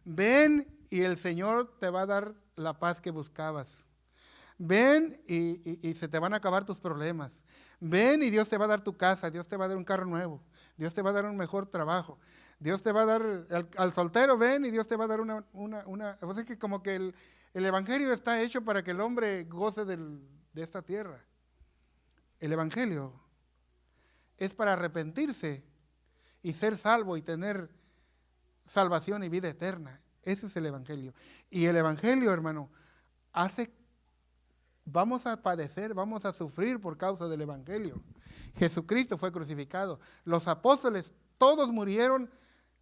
Ven y el Señor te va a dar la paz que buscabas. Ven y se te van a acabar tus problemas. Ven y Dios te va a dar tu casa, Dios te va a dar un carro nuevo, Dios te va a dar un mejor trabajo, Dios te va a dar, al soltero ven y Dios te va a dar pues es que como que el evangelio está hecho para que el hombre goce de esta tierra. El evangelio es para arrepentirse y ser salvo y tener salvación y vida eterna. Ese es el evangelio. Y el evangelio, hermano, vamos a padecer, vamos a sufrir por causa del evangelio. Jesucristo fue crucificado. Los apóstoles todos murieron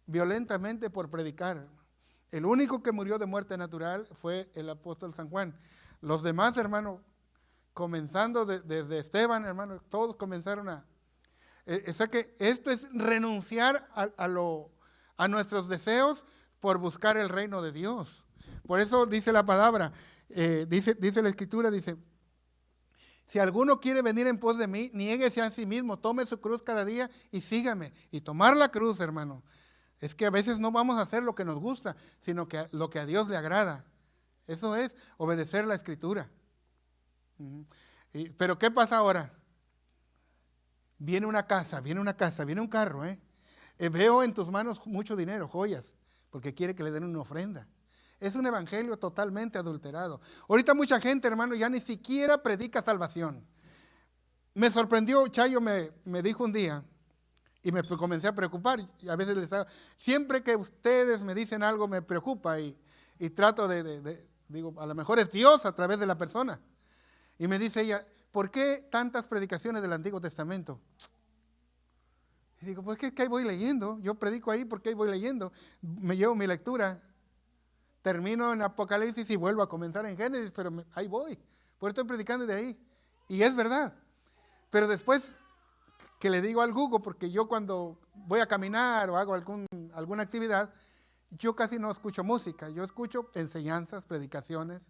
violentamente por predicar. El único que murió de muerte natural fue el apóstol San Juan. Los demás, hermano, comenzando desde Esteban, hermano, todos comenzaron o sea que esto es renunciar a nuestros deseos por buscar el reino de Dios. Por eso dice la palabra, dice la Escritura, dice, si alguno quiere venir en pos de mí, niéguese a sí mismo, tome su cruz cada día y sígame. Y tomar la cruz, hermano, es que a veces no vamos a hacer lo que nos gusta, sino que lo que a Dios le agrada. Eso es obedecer la Escritura. Pero ¿qué pasa ahora? Viene una casa, viene un carro. Veo en tus manos mucho dinero, joyas, porque quiere que le den una ofrenda. Es un evangelio totalmente adulterado. Ahorita mucha gente, hermano, ya ni siquiera predica salvación. Me sorprendió, Chayo me dijo un día, y me comencé a preocupar. Y a veces siempre que ustedes me dicen algo me preocupa y trato digo, a lo mejor es Dios a través de la persona. Y me dice ella, ¿por qué tantas predicaciones del Antiguo Testamento? Y digo, pues que ahí voy leyendo. Yo predico ahí porque ahí voy leyendo. Me llevo mi lectura. Termino en Apocalipsis y vuelvo a comenzar en Génesis, pero ahí voy. Por eso estoy predicando de ahí. Y es verdad. Pero después que le digo al Google, porque yo cuando voy a caminar o hago alguna actividad, yo casi no escucho música. Yo escucho enseñanzas, predicaciones,